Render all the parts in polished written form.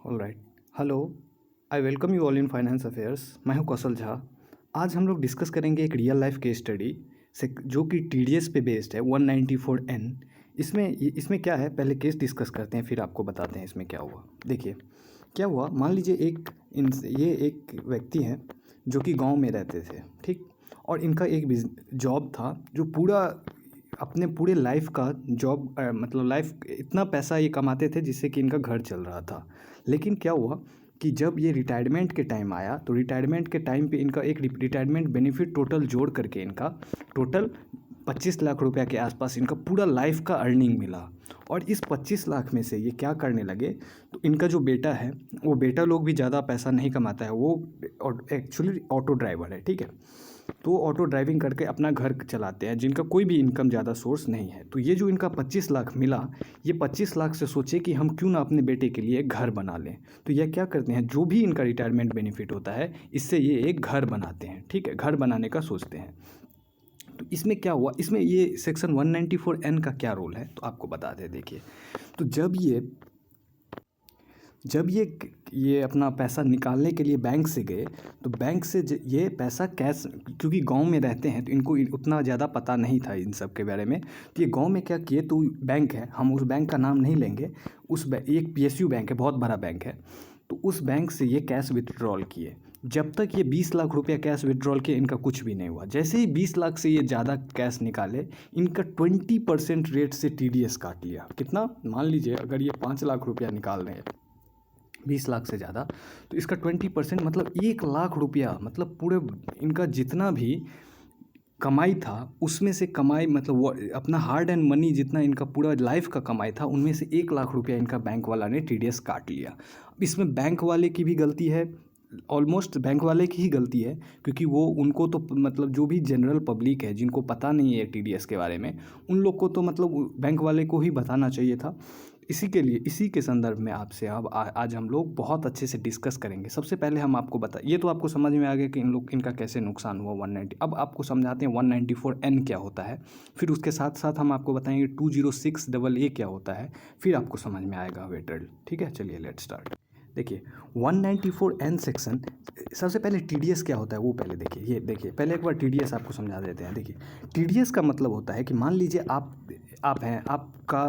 All right. Hello, I welcome you all in finance affairs. मैं हूं कौशल झा। आज हम लोग डिस्कस करेंगे एक रियल लाइफ केस स्टडी से जो कि TDS पे बेस्ड है 194N। इसमें क्या है, पहले केस डिस्कस करते हैं फिर आपको बताते हैं इसमें क्या हुआ। देखिए क्या हुआ, मान लीजिए ये एक व्यक्ति हैं जो कि गांव में रहते थे, ठीक। और इनका एक जॉब था जो पूरा अपने पूरे लाइफ का जॉब मतलब लाइफ इतना पैसा ये कमाते थे जिससे कि इनका घर चल रहा था। लेकिन क्या हुआ कि जब ये रिटायरमेंट के टाइम आया तो रिटायरमेंट के टाइम पे इनका एक रिटायरमेंट बेनिफिट टोटल जोड़ करके इनका टोटल 25 लाख रुपया के आसपास इनका पूरा लाइफ का अर्निंग मिला। और इस 25 लाख में से ये क्या करने लगे, तो इनका जो बेटा है वो बेटा लोग भी ज़्यादा पैसा नहीं कमाता है, वो एक्चुअली ऑटो ड्राइवर है, ठीक है। तो ऑटो ड्राइविंग करके अपना घर चलाते हैं, जिनका कोई भी इनकम ज़्यादा सोर्स नहीं है। तो ये जो इनका 25 लाख मिला, ये 25 लाख से सोचे कि हम क्यों ना अपने बेटे के लिए एक घर बना लें। तो ये क्या करते हैं, जो भी इनका रिटायरमेंट बेनिफिट होता है इससे ये एक घर बनाते हैं, ठीक है। घर बनाने का सोचते हैं। तो इसमें क्या हुआ, इसमें ये सेक्शन 194N का क्या रोल है तो आपको बता दें। देखिए, तो जब ये अपना पैसा निकालने के लिए बैंक से गए तो बैंक से ये पैसा कैश, क्योंकि गांव में रहते हैं तो इनको उतना ज़्यादा पता नहीं था इन सब के बारे में। तो ये गांव में क्या किए, तो बैंक है, हम उस बैंक का नाम नहीं लेंगे, एक PSU बैंक है, बहुत बड़ा बैंक है। तो उस बैंक से ये कैश विथड्रॉल किए। जब तक ये 20 लाख रुपया कैश विथड्रॉल किए इनका कुछ भी नहीं हुआ। जैसे ही 20 लाख से ये ज़्यादा कैश निकाले, इनका 20% रेट से TDS काट लिया। कितना, मान लीजिए अगर ये 5 लाख रुपया निकाल रहे हैं 20 लाख से ज़्यादा, तो इसका 20% मतलब 1 लाख रुपया, मतलब पूरे इनका जितना भी कमाई था उसमें से कमाई, मतलब वो अपना हार्ड एंड मनी जितना इनका पूरा लाइफ का कमाई था उनमें से 1 लाख रुपया इनका बैंक वाला ने TDS काट लिया। अब इसमें बैंक वाले की भी गलती है, ऑलमोस्ट बैंक वाले की ही गलती है, क्योंकि वो उनको तो मतलब जो भी जनरल पब्लिक है जिनको पता नहीं है TDS के बारे में, उन लोग को तो मतलब बैंक वाले को ही बताना चाहिए था। इसी के संदर्भ में आपसे अब आज हम लोग बहुत अच्छे से डिस्कस करेंगे। सबसे पहले हम आपको ये तो आपको समझ में आ गया कि इनका कैसे नुकसान हुआ 190। अब आपको समझाते हैं 194N क्या होता है, फिर उसके साथ साथ हम आपको बताएंगे 206AA क्या होता है, फिर आपको समझ में आएगा वेटर्ल, ठीक है। चलिए लेट्स स्टार्ट। देखिए 194N सेक्शन, सबसे पहले TDS क्या होता है वो पहले देखिए। ये देखिए, पहले एक बार TDS आपको समझा देते हैं। देखिए TDS का मतलब होता है कि मान लीजिए आप हैं, आपका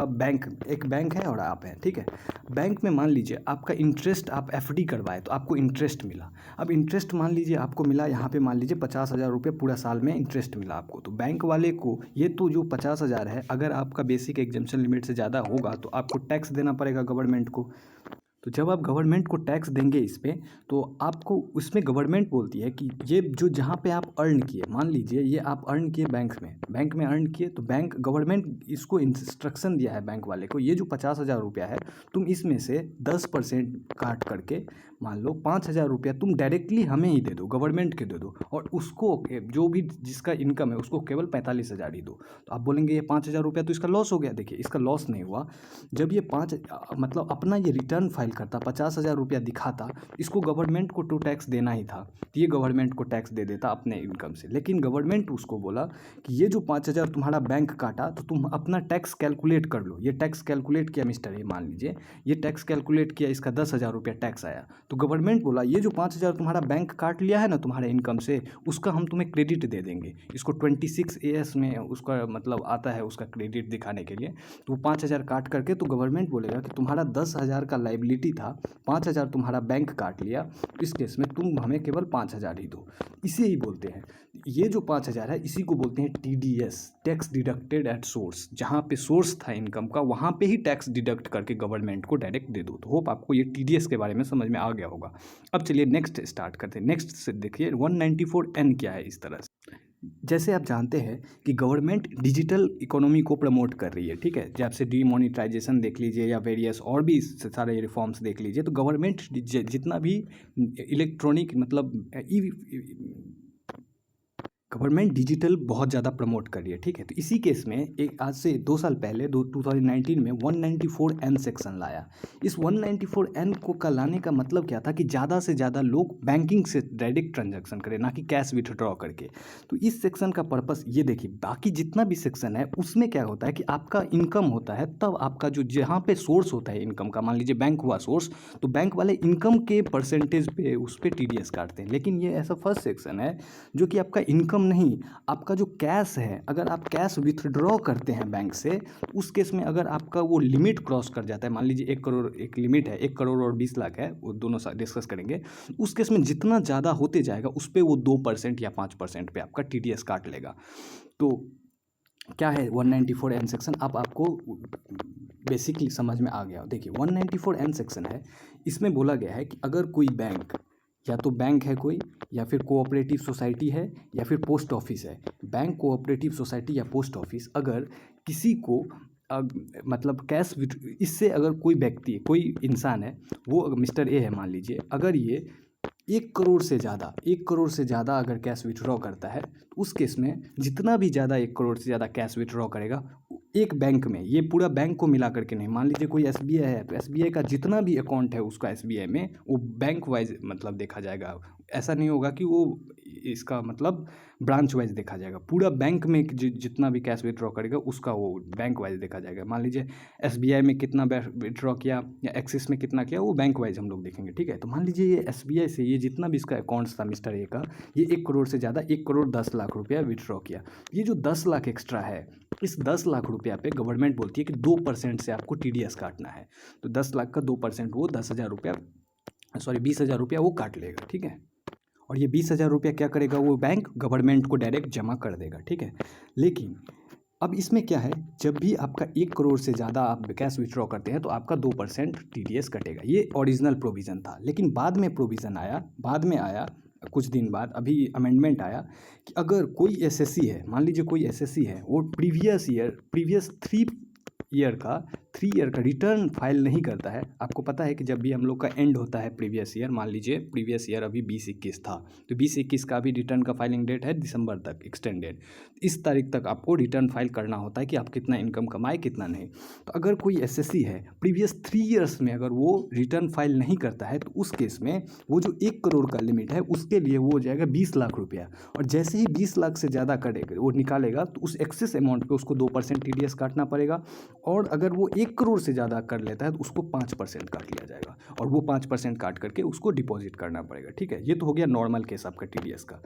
एक बैंक है और आप हैं, ठीक है। बैंक में मान लीजिए आपका इंटरेस्ट, आप FD करवाए तो आपको इंटरेस्ट मिला। अब इंटरेस्ट मान लीजिए आपको मिला यहाँ पे, मान लीजिए 50,000 रुपये पूरा साल में इंटरेस्ट मिला आपको। तो बैंक वाले को ये तो जो 50,000 है, अगर आपका बेसिक एग्जम्पशन लिमिट से ज़्यादा होगा तो आपको टैक्स देना पड़ेगा गवर्नमेंट को। तो जब आप गवर्नमेंट को टैक्स देंगे इस पे, तो आपको उसमें गवर्नमेंट बोलती है कि ये जो जहाँ पे आप अर्न किए, मान लीजिए ये आप अर्न किए बैंक में अर्न किए, तो गवर्नमेंट इसको इंस्ट्रक्शन दिया है बैंक वाले को, ये जो 50,000 रुपया है तुम इसमें से 10% काट करके मान लो 5,000 रुपया तुम डायरेक्टली हमें ही दे दो, गवर्नमेंट के दे दो, और उसको जो भी जिसका इनकम है उसको केवल 45,000 ही दो। तो आप बोलेंगे ये 5,000 रुपया तो इसका लॉस हो गया। देखिए इसका लॉस नहीं हुआ। जब ये मतलब अपना ये रिटर्न फाइल करता, 50,000 रुपया दिखाता, इसको गवर्नमेंट को तो टैक्स देना ही था, तो ये गवर्नमेंट को टैक्स दे देता अपने इनकम से। लेकिन गवर्नमेंट उसको बोला कि ये जो 5,000 तुम्हारा बैंक काटा तो तुम अपना टैक्स कैलकुलेट कर लो। ये टैक्स कैलकुलेट किया मिस्टर, ये मान लीजिए ये टैक्स कैलकुलेट किया, इसका 10,000 रुपया टैक्स आया। तो गवर्नमेंट बोला ये जो 5,000 तुम्हारा बैंक काट लिया है ना तुम्हारे इनकम से, उसका हम तुम्हें क्रेडिट दे देंगे। इसको 26AS में उसका मतलब आता है, उसका क्रेडिट दिखाने के लिए। तो 5,000 काट करके तो गवर्नमेंट बोलेगा कि तुम्हारा 10,000 का लाइबिलिटी था, 5,000 तुम्हारा बैंक काट लिया, इस केस में तुम हमें केवल 5,000 ही दो। इसे ही बोलते हैं, ये जो 5,000 है इसी को बोलते हैं TDS, tax deducted at source. जहाँ पे सोर्स था इनकम का वहाँ पे ही टैक्स डिडक्ट करके गवर्नमेंट को डायरेक्ट दे दो। तो होप आपको ये TDS के बारे में समझ में आ गया होगा। अब चलिए नेक्स्ट स्टार्ट करते हैं। नेक्स्ट से देखिए 194N क्या है। इस तरह से जैसे आप जानते हैं कि गवर्नमेंट डिजिटल इकोनॉमी को प्रमोट कर रही है, ठीक है। जब से डीमोनेटाइजेशन देख लीजिए या वेरियस और भी सारे रिफॉर्म्स देख लीजिए, तो गवर्नमेंट जितना भी इलेक्ट्रॉनिक मतलब गवर्नमेंट डिजिटल बहुत ज़्यादा प्रमोट कर रही है, ठीक है। तो इसी केस में एक आज से 2 साल पहले 2019 में 194N सेक्शन लाया। इस 194N को का लाने का मतलब क्या था कि ज़्यादा से ज़्यादा लोग बैंकिंग से डायरेक्ट ट्रांजैक्शन करें, ना कि कैश विथड्रॉ करके। तो इस सेक्शन का पर्पस ये देखिए, बाकी जितना भी सेक्शन है उसमें क्या होता है कि आपका इनकम होता है, तब आपका जो जहाँ पे सोर्स होता है इनकम का, मान लीजिए बैंक हुआ सोर्स, तो बैंक वाले इनकम के परसेंटेज पे उस पर TDS काटते हैं। लेकिन ये ऐसा फर्स्ट सेक्शन है जो कि आपका इनकम नहीं, आपका जो कैश है, अगर आप कैश विथड्रॉ करते हैं बैंक से, उस केस में अगर आपका वो लिमिट क्रॉस कर जाता है, मान लीजिए 1 करोड़ एक लिमिट है, 1 करोड़ और 20 लाख है, वो दोनों डिस्कस करेंगे। उस केस में जितना ज़्यादा होते जाएगा उस पर वो 2% या 5% पे आपका TDS काट लेगा। तो क्या है 194N सेक्शन, अब आपको बेसिकली समझ में आ गया। देखिए 194N सेक्शन है, इसमें बोला गया है कि अगर कोई बैंक, या तो बैंक है कोई, या फिर कोऑपरेटिव सोसाइटी है, या फिर पोस्ट ऑफिस है, बैंक, कोऑपरेटिव सोसाइटी या पोस्ट ऑफिस, अगर किसी को मतलब कैश इससे अगर कोई व्यक्ति, कोई इंसान है, वो मिस्टर ए है मान लीजिए, अगर ये 1 करोड़ से ज़्यादा अगर कैश विथड्रॉ करता है, तो उस केस में जितना भी ज़्यादा 1 करोड़ से ज़्यादा कैश विथड्रॉ करेगा एक बैंक में, ये पूरा बैंक को मिला करके नहीं, मान लीजिए कोई SBI है तो SBI का जितना भी अकाउंट है उसका SBI में, वो बैंक वाइज मतलब देखा जाएगा। ऐसा नहीं होगा कि वो इसका मतलब ब्रांच वाइज देखा जाएगा, पूरा बैंक में जितना भी कैश विथड्रॉ करेगा उसका वो बैंक वाइज देखा जाएगा। मान लीजिए SBI में कितना विथड्रॉ किया या एक्सिस में कितना किया, वो बैंक वाइज हम लोग देखेंगे, ठीक है। तो मान लीजिए ये SBI से ये जितना भी इसका अकाउंट्स था मिस्टर ए का, ये 1 करोड़ से ज़्यादा 1 करोड़ 10 लाख रुपया विथड्रॉ किया। ये जो 10 लाख एक्स्ट्रा है, इस 10 लाख रुपया पे गवर्नमेंट बोलती है कि 2% से आपको TDS काटना है। तो 10 लाख का 2% वो 10,000 रुपया, सॉरी 20,000 रुपया वो काट लेगा, ठीक है। और ये 20,000 रुपया क्या करेगा, वो बैंक गवर्नमेंट को डायरेक्ट जमा कर देगा, ठीक है। लेकिन अब इसमें क्या है, जब भी आपका 1 करोड़ से ज़्यादा आप कैश विथड्रॉ करते हैं तो आपका 2% TDS कटेगा। ये ओरिजिनल प्रोविज़न था, लेकिन बाद में प्रोविज़न आया, बाद में आया कुछ दिन बाद, अभी अमेंडमेंट आया कि अगर कोई SSC है, मान लीजिए कोई SSC है, वो प्रीवियस 3 ईयर का रिटर्न फाइल नहीं करता है। आपको पता है कि जब भी हम लोग का एंड होता है प्रीवियस ईयर, मान लीजिए प्रीवियस ईयर अभी 2021 था, तो 2021 का भी रिटर्न का फाइलिंग डेट है दिसंबर तक एक्सटेंडेड। इस तारीख तक आपको रिटर्न फाइल करना होता है कि आप कितना इनकम कमाए कितना नहीं। तो अगर कोई SSC है प्रीवियस 3 ईयर्स में अगर वो रिटर्न फाइल नहीं करता है, तो उस केस में वो जो 1 करोड़ का लिमिट है उसके लिए वो हो जाएगा 20 लाख रुपया। और जैसे ही 20 लाख से ज़्यादा करेगा, वो निकालेगा, तो उस एक्सेस अमाउंट पे उसको 2% TDS काटना पड़ेगा। और अगर वो 1 करोड़ से ज़्यादा कर लेता है तो उसको 5% काट लिया जाएगा, और वो 5% काट करके उसको डिपॉजिट करना पड़ेगा, ठीक है। ये तो हो गया नॉर्मल केस आपका TDS का।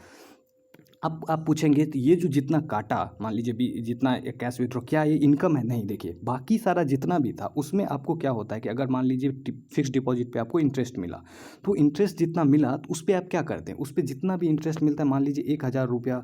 अब आप पूछेंगे तो ये जो जितना काटा, मान लीजिए भी जितना कैश विथड्रॉ, क्या ये इनकम है? नहीं, देखिए बाकी सारा जितना भी था उसमें आपको क्या होता है कि अगर मान लीजिए फिक्स डिपॉजिट पे आपको इंटरेस्ट मिला, तो इंटरेस्ट जितना मिला तो उस पर आप क्या करते हैं, उस पर जितना भी इंटरेस्ट मिलता है, मान लीजिए 1,000 रुपया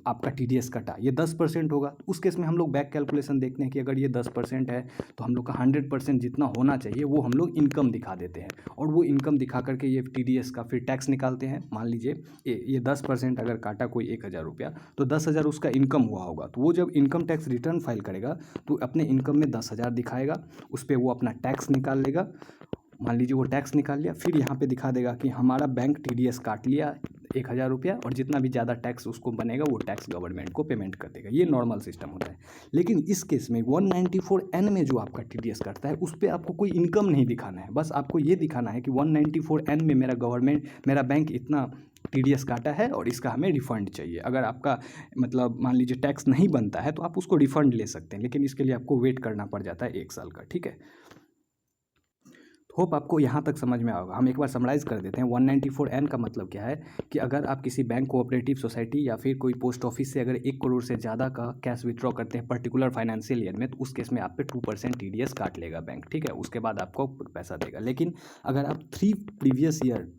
आपका TDS कटा, ये 10% होगा। तो उस केस में हम लोग बैक कैलकुलेशन देखते हैं कि अगर ये 10% है तो हम लोग का 100% जितना होना चाहिए वो हम लोग इनकम दिखा देते हैं, और वो इनकम दिखा करके ये TDS का फिर टैक्स निकालते हैं। मान लीजिए ये 10% अगर काटा कोई 1,000 रुपया, तो 10,000 उसका इनकम हुआ होगा, तो वो जब इनकम टैक्स रिटर्न फाइल करेगा तो अपने इनकम में 10,000 दिखाएगा, उस पर वो अपना टैक्स निकाल लेगा। मान लीजिए वो टैक्स निकाल लिया, फिर यहाँ पे दिखा देगा कि हमारा बैंक TDS काट लिया 1,000 रुपया, और जितना भी ज़्यादा टैक्स उसको बनेगा वो टैक्स गवर्नमेंट को पेमेंट कर देगा। ये नॉर्मल सिस्टम होता है। लेकिन इस केस में 194N में जो आपका TDS कटता है उस पर आपको कोई इनकम नहीं दिखाना है, बस आपको ये दिखाना है कि 194N में मेरा बैंक इतना TDS काटा है और इसका हमें रिफ़ंड चाहिए। अगर आपका मतलब मान लीजिए टैक्स नहीं बनता है तो आप उसको रिफ़ंड ले सकते हैं, लेकिन इसके लिए आपको वेट करना पड़ जाता है 1 साल का, ठीक है। होप आपको यहाँ तक समझ में आएगा। हम एक बार समराइज़ कर देते हैं। 194N का मतलब क्या है कि अगर आप किसी बैंक, कोऑपरेटिव सोसाइटी या फिर कोई पोस्ट ऑफिस से अगर 1 करोड़ से ज़्यादा का कैश विथड्रॉ करते हैं पर्टिकुलर फाइनेंशियल ईयर में, तो उस केस में आप पे 2% TDS काट लेगा बैंक, ठीक है। उसके बाद आपको पैसा देगा। लेकिन अगर आप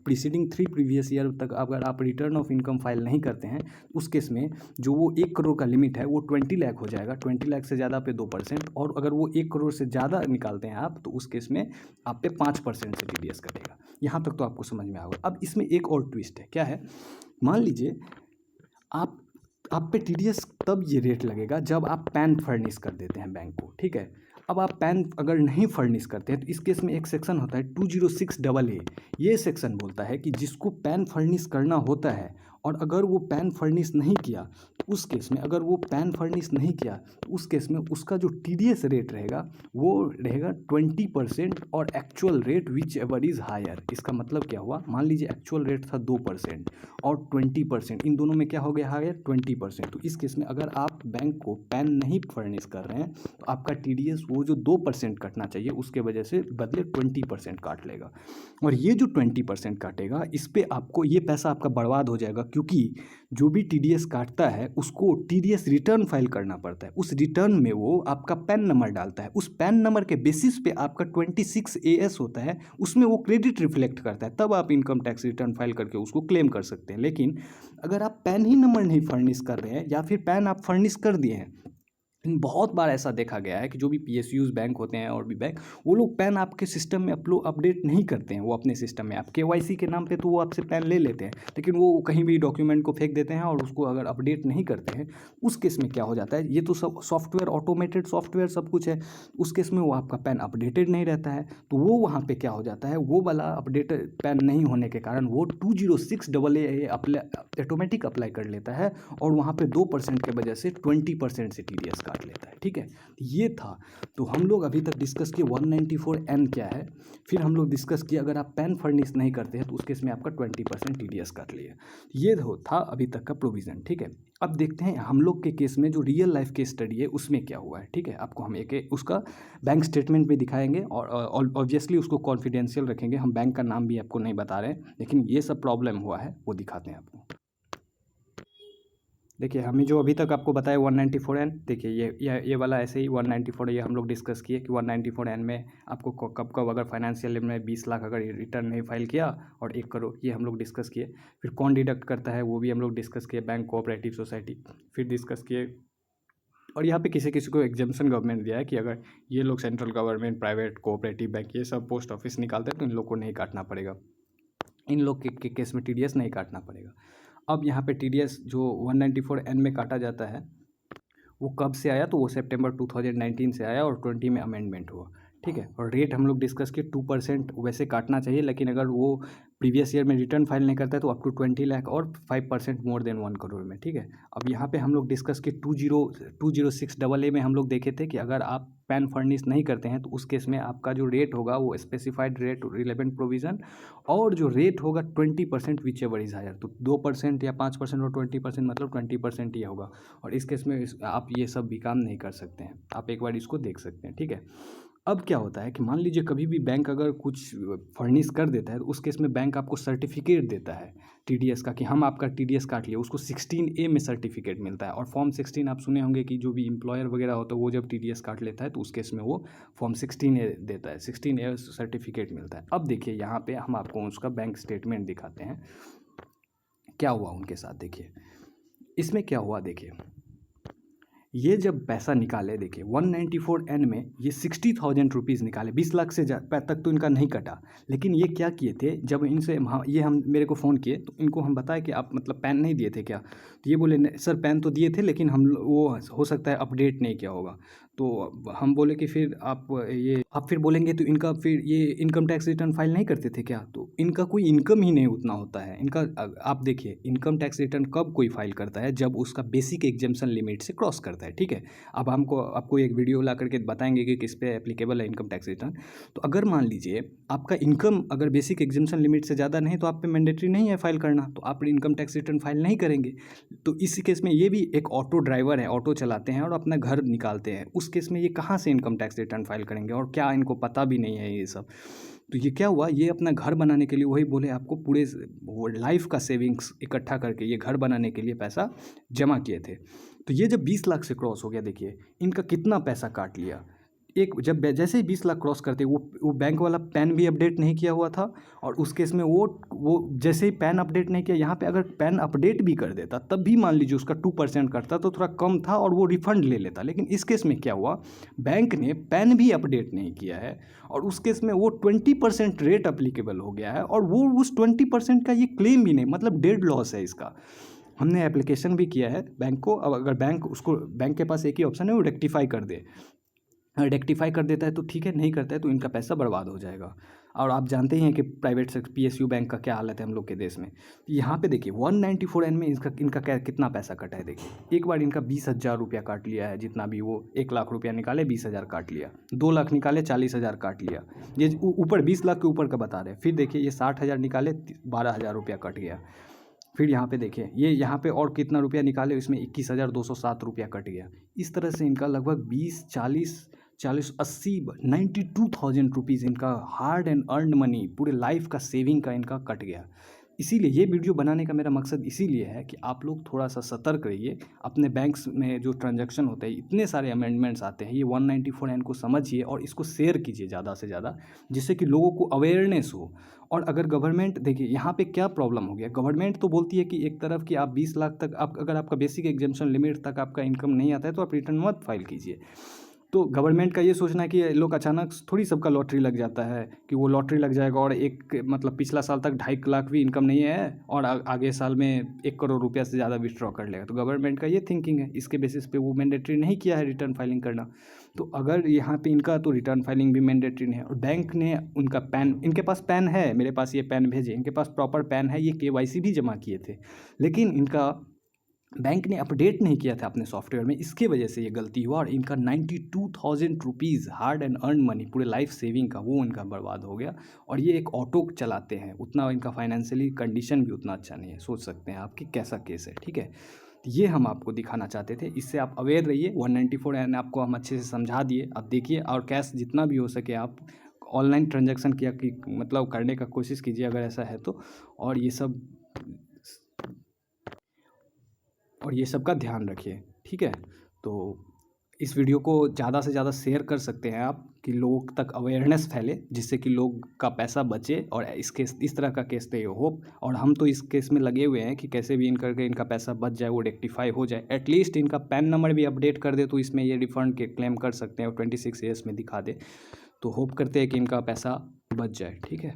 प्रीसीडिंग 3 प्रीवियस ईयर तक अगर आप रिटर्न ऑफ इनकम फाइल नहीं करते हैं, उस केस में जो वो 1 करोड़ का लिमिट है वो 20 लाख हो जाएगा। 20 लाख से ज़्यादा पे 2%, और अगर वो 1 करोड़ से ज़्यादा निकालते हैं आप, तो उस केस में आप पे 5% से TDS कटेगा। यहाँ तक तो आपको समझ में आएगा। अब इसमें एक और ट्विस्ट है, क्या है, मान लीजिए आप पे TDS तब ये रेट लगेगा जब आप पैन फर्निश कर देते हैं बैंक को, ठीक है। अब आप पैन अगर नहीं फर्निश करते हैं तो इस केस में एक सेक्शन होता है 206AA। ये सेक्शन बोलता है कि जिसको पैन फर्निश करना होता है और अगर वो पैन फर्निश नहीं किया तो उस केस में, अगर वो पैन फर्निश नहीं किया तो उस केस में उसका जो TDS रेट रहेगा वो रहेगा 20% और actual rate whichever is higher. इसका मतलब क्या हुआ, मान लीजिए एक्चुअल रेट था 2% और 20%, इन दोनों में क्या हो गया हायर 20%। तो इस केस में अगर आप बैंक को पैन नहीं फर्निश कर रहे हैं तो आपका TDS वो जो 2% कटना चाहिए उसके वजह से बदले 20% काट लेगा। और ये जो 20% काटेगा इस पर आपको ये पैसा आपका बर्बाद हो जाएगा, क्योंकि जो भी TDS काटता है उसको TDS रिटर्न फाइल करना पड़ता है। उस रिटर्न में वो आपका पैन नंबर डालता है, उस पैन नंबर के बेसिस पे आपका 26AS होता है, उसमें वो क्रेडिट रिफ्लेक्ट करता है, तब आप इनकम टैक्स रिटर्न फाइल करके उसको क्लेम कर सकते हैं। लेकिन अगर आप पैन ही नंबर नहीं फर्निश कर रहे हैं या फिर पैन आप फर्निश कर दिए हैं, बहुत बार ऐसा देखा गया है कि जो भी PSUs बैंक होते हैं और भी बैंक, वो लोग पैन आपके सिस्टम में अपडेट नहीं करते हैं। वो अपने सिस्टम में आप KYC के नाम पे तो वो आपसे पैन ले लेते हैं, लेकिन वो कहीं भी डॉक्यूमेंट को फेंक देते हैं और उसको अगर अपडेट नहीं करते हैं, उस केस में क्या हो जाता है, ये तो सब सॉफ्टवेयर, ऑटोमेटेड सॉफ्टवेयर सब कुछ है, उस केस में वो आपका पैन अपडेटेड नहीं रहता है। तो वो वहाँ पर क्या हो जाता है, वो वाला अपडेटेड पैन नहीं होने के कारण वो 206AA ऑटोमेटिक अप्लाई कर लेता है और वहाँ पे 2% के वजह से 20% से TDS काट लेता है। ठीक है, ये था। तो हम लोग अभी तक डिस्कस किए 194N क्या है, फिर हम लोग डिस्कस किए अगर आप पैन फर्निश नहीं करते हैं तो उस केस में आपका 20% TDS काट लिया। ये था अभी तक का प्रोविज़न। ठीक है, अब देखते हैं हम लोग के केस में जो रियल लाइफ केस स्टडी है उसमें क्या हुआ है। ठीक है, आपको हम एक उसका बैंक स्टेटमेंट भी दिखाएंगे और ऑब्वियसली उसको कॉन्फिडेंशियल रखेंगे, हम बैंक का नाम भी आपको नहीं बता रहे हैं, लेकिन ये सब प्रॉब्लम हुआ है वो दिखाते हैं आपको। देखिए हमें जो अभी तक आपको बताया 194N, देखिए ये वाला ऐसे ही 194, ये हम लोग डिस्कस किए कि 194N में आपको कब कब अगर फाइनेंशियल में 20 लाख अगर रिटर्न नहीं फाइल किया और 1 करोड़, ये हम लोग डिस्कस किए। फिर कौन डिडक्ट करता है वो भी हम लोग डिस्कस किए, बैंक, कोऑपरेटिव सोसाइटी, फिर डिस्कस किए। और यहाँ पे किसी किसी को एग्जाम्पशन गवर्नमेंट दिया है कि अगर ये लोग central government, private, cooperative bank ये सब पोस्ट ऑफिस निकालते हैं तो इन लोग को नहीं काटना पड़ेगा, इन लोग के केस में TDS नहीं काटना पड़ेगा। अब यहाँ पे TDS जो 194N में काटा जाता है वो कब से आया, तो वो सितंबर 2019 से आया और 20 में अमेंडमेंट हुआ। ठीक है, और रेट हम लोग डिस्कस किए 2% वैसे काटना चाहिए, लेकिन अगर वो प्रीवियस ईयर में रिटर्न फाइल नहीं करता है तो अप टू 20 लाख और 5% मोर देन 1 करोड़ में। ठीक है, अब यहाँ पे हम लोग डिस्कस किए 206AA में हम लोग देखे थे कि अगर आप पैन फर्निश नहीं करते हैं तो उस केस में आपका जो रेट होगा वो स्पेसिफाइड रेट रिलेवेंट प्रोविज़न, और जो रेट होगा 20% विच एवर इज़ हायर, तो 2% या 5% और 20% मतलब 20% ही होगा। और इस केस में आप ये सब भी काम नहीं कर सकते हैं, आप एक बार इसको देख सकते हैं। ठीक है, अब क्या होता है कि मान लीजिए कभी भी बैंक अगर कुछ फर्निश कर देता है तो उस केस में बैंक आपको सर्टिफिकेट देता है TDS का कि हम आपका TDS काट लिए, उसको 16A में सर्टिफिकेट मिलता है। और फॉर्म 16 आप सुने होंगे कि जो भी एम्प्लॉयर वगैरह होता है वो जब TDS काट लेता है तो उस केस में वो फॉर्म 16A देता है, 16A सर्टिफिकेट मिलता है। अब देखिए यहाँ पे हम आपको उसका बैंक स्टेटमेंट दिखाते हैं क्या हुआ उनके साथ। देखिए इसमें क्या हुआ, देखिए ये जब पैसा निकाले, देखिए 194N में ये 60,000 रुपीज़ निकाले, 20 लाख से तक तो इनका नहीं कटा। लेकिन ये क्या किए थे, जब इनसे हम मेरे को फ़ोन किए तो इनको हम बताया कि आप मतलब पैन नहीं दिए थे क्या, तो ये बोले सर पैन तो दिए थे लेकिन हम वो हो सकता है अपडेट नहीं किया होगा। तो हम बोले कि फिर आप फिर बोलेंगे तो इनका फिर ये इनकम टैक्स रिटर्न फाइल नहीं करते थे क्या, तो इनका कोई इनकम ही नहीं उतना होता है इनका। आप देखिए इनकम टैक्स रिटर्न कब कोई फाइल करता है, जब उसका बेसिक एग्जेम्पशन लिमिट से क्रॉस करता है। ठीक है, अब आपको एक वीडियो ला करके बताएंगे कि किस पे एप्लीकेबल है इनकम टैक्स रिटर्न। तो अगर मान लीजिए आपका इनकम अगर बेसिक एग्जेम्पशन लिमिट से ज़्यादा नहीं तो आप पे मैंडेटरी नहीं है फाइल करना, तो आप इनकम टैक्स रिटर्न फाइल नहीं करेंगे। तो इसी केस में ये भी एक ऑटो ड्राइवर है, ऑटो चलाते हैं और अपना घर निकालते हैं, उस केस में ये कहाँ से इनकम टैक्स रिटर्न फाइल करेंगे, और क्या इनको पता भी नहीं है ये सब। तो ये क्या हुआ, ये अपना घर बनाने के लिए, वही बोले आपको पूरे लाइफ का सेविंग्स इकट्ठा करके ये घर बनाने के लिए पैसा जमा किए थे। तो ये जब 20 लाख से क्रॉस हो गया, देखिए इनका कितना पैसा काट लिया। जब जैसे ही 20 लाख क्रॉस करते वो बैंक वाला पैन भी अपडेट नहीं किया हुआ था, और उस केस में वो जैसे ही पैन अपडेट नहीं किया, यहाँ पे अगर पैन अपडेट भी कर देता तब भी मान लीजिए उसका 2% कटता तो थोड़ा कम था और वो रिफंड ले लेता। लेकिन इस केस में क्या हुआ, बैंक ने पैन भी अपडेट नहीं किया है और उस केस में वो 20% रेट अप्लीकेबल हो गया है, और वो उस 20% का ये क्लेम भी नहीं, मतलब डेड लॉस है इसका। हमने एप्लीकेशन भी किया है बैंक को। अब अगर बैंक के पास एक ही ऑप्शन है, वो रेक्टिफाई कर दे, रेक्टिफाई कर देता है तो ठीक है, नहीं करता है तो इनका पैसा बर्बाद हो जाएगा। और आप जानते ही हैं कि प्राइवेट सेक्टर PSU बैंक का क्या हालत है हम लोग के देश में। यहाँ पे देखिए 194N में इनका क्या कितना पैसा कटा है। देखिए एक बार इनका 20,000 रुपया काट लिया है, जितना भी वो 1 लाख रुपया निकाले 20,000 काट लिया, 2 लाख निकाले 40,000 काट लिया, ये ऊपर 20 लाख के ऊपर का बता रहे हैं। फिर देखिए ये 60,000 निकाले 12,000 रुपया कट गया। फिर यहाँ पे देखिए ये यहाँ पे और कितना रुपया निकाले, इसमें 21,207 रुपया कट गया। इस तरह से इनका लगभग 80 92,000 रुपीज़ इनका हार्ड एंड अर्नड मनी, पूरे लाइफ का सेविंग का इनका कट गया। इसीलिए ये वीडियो बनाने का मेरा मकसद इसीलिए है कि आप लोग थोड़ा सा सतर्क रहिए। अपने बैंक्स में जो ट्रांजैक्शन होते हैं, इतने सारे अमेंडमेंट्स आते हैं, ये 194N को समझिए और इसको शेयर कीजिए ज़्यादा से ज़्यादा, जिससे कि लोगों को अवेयरनेस हो। और अगर गवर्नमेंट, देखिए यहाँ पे क्या प्रॉब्लम हो गया, गवर्नमेंट तो बोलती है कि एक तरफ कि आप 20 लाख तक, आप अगर आपका बेसिक एग्जाम्पशन लिमिट तक आपका इनकम नहीं आता है तो आप रिटर्न मत फाइल कीजिए। तो गवर्नमेंट का ये सोचना है कि लोग अचानक थोड़ी सबका लॉटरी लग जाता है कि वो लॉटरी लग जाएगा और एक मतलब पिछला साल तक 2.5 लाख भी इनकम नहीं है और आगे साल में 1 करोड़ रुपया से ज़्यादा विथड्रॉ कर लेगा। तो गवर्नमेंट का ये थिंकिंग है, इसके बेसिस पे वो मैंडेटरी नहीं किया है रिटर्न फाइलिंग करना। तो अगर यहाँ पे इनका तो रिटर्न फाइलिंग भी मैंडेटरी नहीं है। और बैंक ने उनका पैन, इनके पास पैन है, मेरे पास ये पैन भेजे, इनके पास प्रॉपर पैन है, ये KYC भी जमा किए थे, लेकिन इनका बैंक ने अपडेट नहीं किया था अपने सॉफ्टवेयर में। इसके वजह से ये गलती हुआ और इनका 92,000 rupees hard and earn money, पूरे लाइफ सेविंग का, वो इनका बर्बाद हो गया। और ये एक ऑटो चलाते हैं, उतना इनका फाइनेंशियली कंडीशन भी उतना अच्छा नहीं है। सोच सकते हैं आपकी कैसा केस है, ठीक है। तो ये हम आपको दिखाना चाहते थे, इससे आप अवेयर रहिए। 194N आपको हम अच्छे से समझा दिए, अब देखिए। और कैश जितना भी हो सके आप ऑनलाइन ट्रांजेक्शन किया कि मतलब करने का कोशिश कीजिए अगर ऐसा है तो। और ये सब का ध्यान रखिए, ठीक है। तो इस वीडियो को ज़्यादा से ज़्यादा शेयर कर सकते हैं आप कि लोगों तक अवेयरनेस फैले, जिससे कि लोग का पैसा बचे और इस तरह का केस नहीं हो। और हम तो इस केस में लगे हुए हैं कि कैसे भी करके इनका पैसा बच जाए, वो रेक्टिफाई हो जाए। एटलीस्ट इनका पैन नंबर भी अपडेट कर दे तो इसमें ये रिफ़ंड के क्लेम कर सकते हैं और 26 ईयर्स में दिखा दे। तो होप करते हैं कि इनका पैसा बच जाए, ठीक है।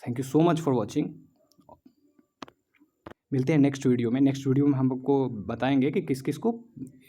Thank you so much for watching. मिलते हैं नेक्स्ट वीडियो में। नेक्स्ट वीडियो में हम आपको बताएंगे कि किस किस को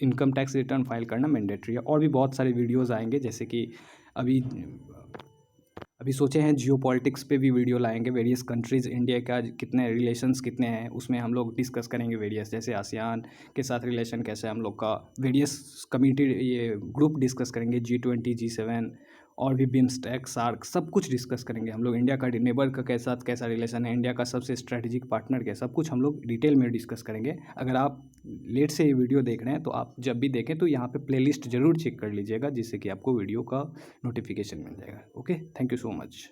इनकम टैक्स रिटर्न फाइल करना मैंडेटरी है। और भी बहुत सारे वीडियोस आएंगे, जैसे कि अभी सोचे हैं जियो पॉलिटिक्स पे भी वीडियो लाएंगे। वेरियस कंट्रीज़, इंडिया का कितने रिलेशंस कितने हैं, उसमें हम लोग डिस्कस करेंगे। वेरियस जैसे आसियान के साथ रिलेशन कैसे हम लोग का, वेरियस कम्युनिटी ये ग्रुप डिस्कस करेंगे, G20 G7 और भी बिम्स्टेक, सार्क, सब कुछ डिस्कस करेंगे हम लोग। इंडिया का नेबर का साथ कैसा रिलेशन है, इंडिया का सबसे स्ट्रेटेजिक पार्टनर क्या, सब कुछ हम लोग डिटेल में डिस्कस करेंगे। अगर आप लेट से ये वीडियो देख रहे हैं तो आप जब भी देखें तो यहाँ पे प्लेलिस्ट ज़रूर चेक कर लीजिएगा, जिससे कि आपको वीडियो का नोटिफिकेशन मिल जाएगा। Okay, thank you so much.